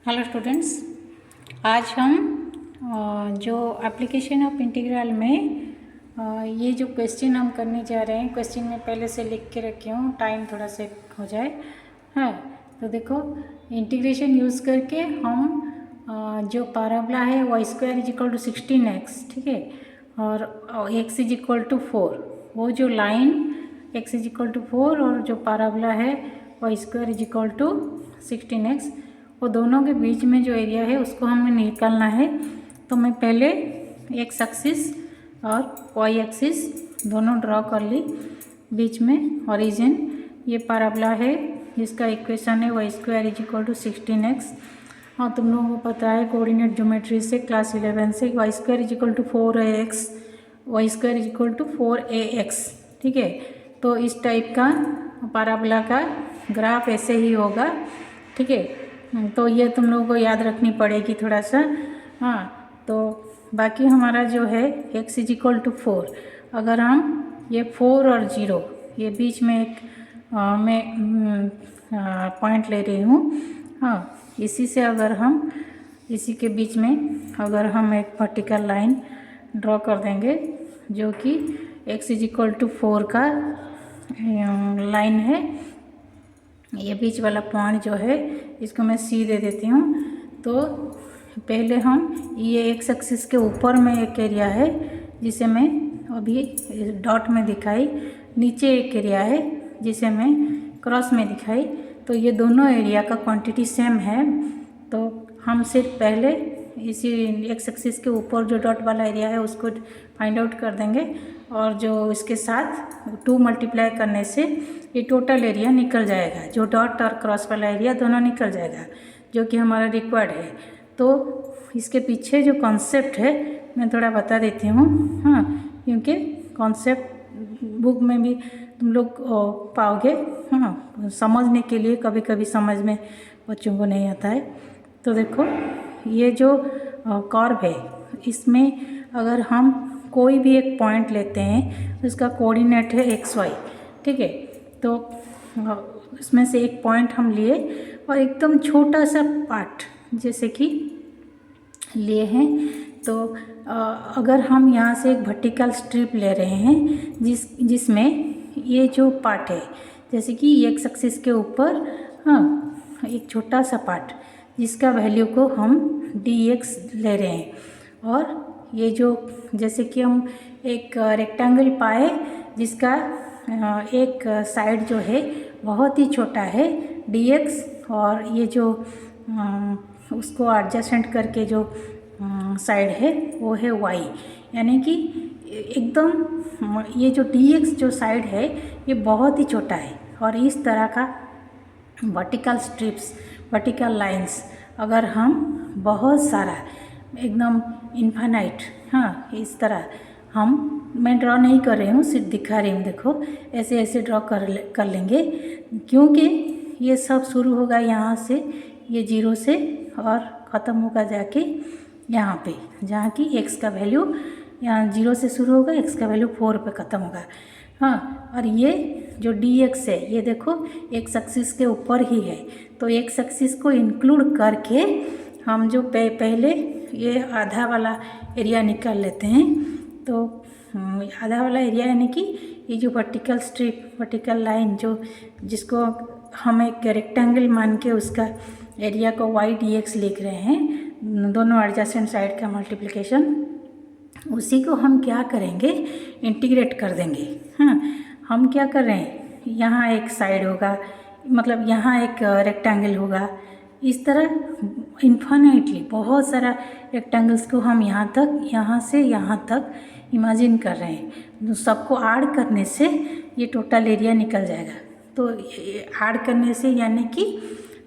Hello students, आज हम जो एप्लीकेशन ऑफ इंटीग्रल में ये जो क्वेश्चन हम करने जा रहे हैं, क्वेश्चन में पहले से लिख के रखे हूँ, टाइम थोड़ा से हो जाए। हाँ, तो देखो, इंटीग्रेशन यूज़ करके हम जो पैराबोला है Y square is equal to 16x, ठीक है, और x इज इक्वल टू 4, वो जो line x is equal to 4 और जो पैराबोला है Y square is equal to 16x, वो दोनों के बीच में जो एरिया है उसको हमें निकालना है। तो मैं पहले एक्स एक्सिस और वाई एक्सिस दोनों ड्रॉ कर ली। बीच में ओरिजिन ये पैराबोला है जिसका इक्वेशन है Y square is equal to 16x। हाँ, तुम लोगों को पता है कोऑर्डिनेट ज्योमेट्री से क्लास 11 से Y square is equal to 4ax, Y square is equal to 4ax, ठीक है। तो इस टाइप का पैराबोला का ग्राफ ऐसे ही होगा, ठीक है। तो ये तुम लोगों को याद रखनी पड़ेगी थोड़ा सा। हाँ, तो बाकी हमारा जो है x इज इक्वल टू 4, अगर हम ये 4 और 0 ये बीच में एक मैं पॉइंट ले रही हूँ। हाँ, इसी से अगर हम इसी के बीच में अगर हम एक वर्टिकल लाइन ड्रॉ कर देंगे जो कि x इज इक्वल टू 4 का लाइन है, ये बीच वाला पॉइंट जो है इसको मैं C दे देती हूँ। तो पहले हम ये एक्स एक्सिस के ऊपर में एक एरिया है जिसे मैं अभी डॉट में दिखाई, नीचे एक एरिया है जिसे मैं क्रॉस में दिखाई। तो ये दोनों एरिया का क्वांटिटी सेम है, तो हम सिर्फ पहले इसी एक्स एक्सिस के ऊपर जो डॉट वाला एरिया है उसको फाइंड आउट कर देंगे, और जो इसके साथ 2 मल्टीप्लाई करने से ये टोटल एरिया निकल जाएगा, जो डॉट और क्रॉस वाला एरिया दोनों निकल जाएगा, जो कि हमारा रिक्वायर्ड है। तो इसके पीछे जो कॉन्सेप्ट है मैं थोड़ा बता देती हूँ। हाँ, क्योंकि कॉन्सेप्ट बुक में भी तुम लोग पाओगे। हाँ, समझने के लिए कभी कभी समझ में बच्चों को नहीं आता है। तो देखो, ये जो कर्व है इसमें अगर हम कोई भी एक पॉइंट लेते हैं उसका कोऑर्डिनेट है XY, ठीक है। तो इसमें से एक पॉइंट हम लिए और एकदम छोटा सा पार्ट जैसे कि लिए हैं, तो अगर हम यहाँ से एक वर्टिकल स्ट्रिप ले रहे हैं जिसमें ये जो पार्ट है जैसे कि एक्स एक्सिस के ऊपर, हाँ, एक छोटा सा पार्ट जिसका वैल्यू को हम dx ले रहे हैं, और ये जो जैसे कि हम एक रेक्टेंगल पाए जिसका एक साइड जो है बहुत ही छोटा है dx, और ये जो उसको एडजस्टेंट करके जो साइड है वो है y, यानी कि एकदम ये जो dx जो साइड है ये बहुत ही छोटा है। और इस तरह का वर्टिकल स्ट्रिप्स, वर्टिकल लाइंस अगर हम बहुत सारा एकदम इन्फानाइट, हाँ, इस तरह मैं ड्रॉ नहीं कर रही हूँ, सिर्फ दिखा रही हूँ। देखो, ऐसे ऐसे ड्रॉ कर लेंगे, क्योंकि ये सब शुरू होगा यहाँ से, ये 0 से, और ख़त्म होगा जाके यहाँ पे, जहाँ की x का वैल्यू यहाँ 0 से शुरू होगा, x का वैल्यू 4 पे ख़त्म होगा। हाँ, और ये जो dx है ये देखो x एक्सिस के ऊपर ही है, तो x एक्सिस को इंक्लूड करके हम जो पहले ये आधा वाला एरिया निकाल लेते हैं। तो आधा वाला एरिया यानी कि ये जो वर्टिकल स्ट्रिप, वर्टिकल लाइन जो जिसको हम एक रेक्टेंगल मान के उसका एरिया को y dx लिख रहे हैं, दोनों एडजेसेंट साइड का मल्टीप्लिकेशन, उसी को हम क्या करेंगे, इंटीग्रेट कर देंगे। हाँ, हम क्या कर रहे हैं, यहाँ एक साइड होगा, मतलब यहाँ एक रेक्टेंगल होगा, इस तरह इन्फिनिटली बहुत सारा रेक्टेंगल्स को हम यहाँ से यहाँ तक इमेजिन कर रहे हैं। तो सबको ऐड करने से ये टोटल एरिया निकल जाएगा। तो ऐड करने से यानी कि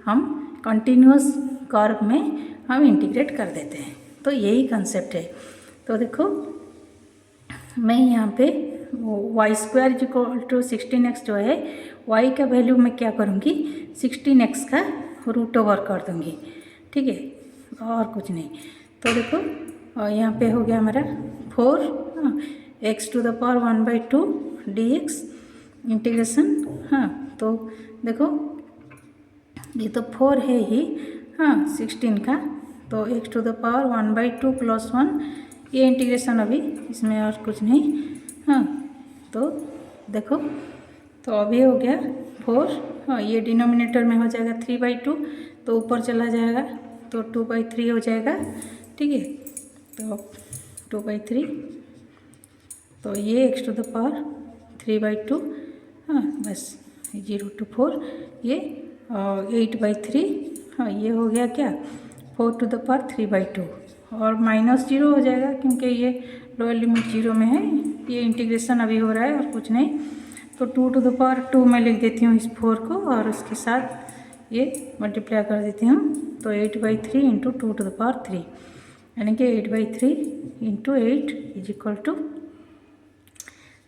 हम कंटिन्यूस कर्व में हम इंटीग्रेट कर देते हैं, तो यही कंसेप्ट है। तो देखो, मैं यहाँ पे Y square equal to 16x जो है, y का वैल्यू मैं क्या करूँगी, 16x का रूट ओवर कर दूँगी, ठीक है, और कुछ नहीं। तो देखो, यहाँ पे हो गया हमारा 4 x to the power 1/2 dx integration. हाँ, तो देखो ये तो 4 है ही, हाँ 16 का, तो x⁴ +1 ये इंटीग्रेशन अभी इसमें और कुछ नहीं। हाँ तो देखो, तो अभी हो गया 4। हाँ ये डिनोमिनेटर में हो जाएगा 3/2, तो ऊपर चला जाएगा तो 2/3 हो जाएगा। ठीक है, तो 2/3, तो ये x⁴ हाँ बस 0 to 4 ये 8/3। हाँ ये हो गया क्या 4⁵ और -0 हो जाएगा क्योंकि ये लोअर लिमिट 0 में है। ये इंटीग्रेशन अभी हो रहा है और कुछ नहीं, तो 2⁵ मैं लिख देती हूँ इस 4 को और उसके साथ ये मल्टीप्लाई कर देती हूँ। तो 8/3 इंटू 2⁵, यानी कि 8/3 इंटू 8 =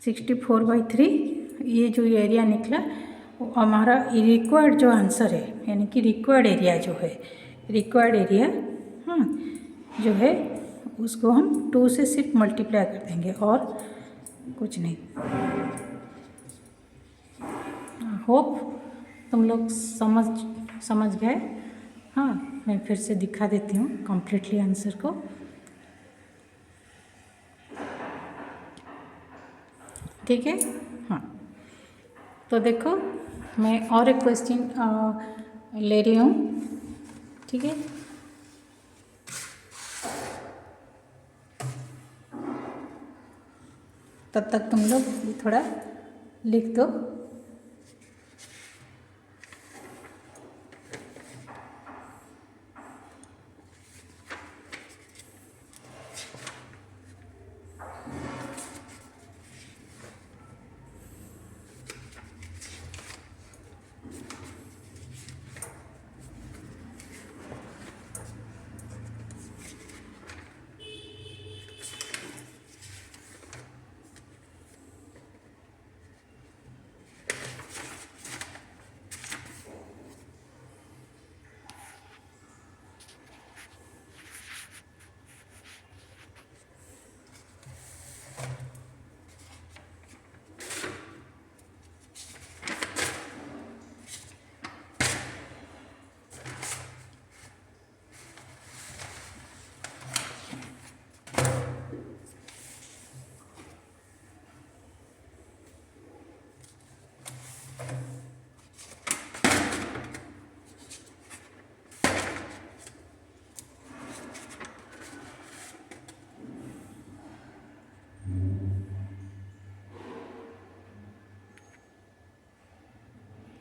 64/3। ये जो एरिया निकला वो हमारा रिक्वायर्ड जो आंसर है, यानी कि रिक्वायर्ड एरिया जो है, रिक्वायर्ड एरिया हाँ जो है उसको हम 2 से सिर्फ मल्टीप्लाई कर देंगे और कुछ नहीं। होप तुम लोग समझ गए। हाँ मैं फिर से दिखा देती हूँ कम्प्लीटली आंसर को। ठीक है, हाँ तो देखो मैं और एक क्वेश्चन ले रही हूँ। ठीक है, तब तक तुम लोग थोड़ा लिख दो।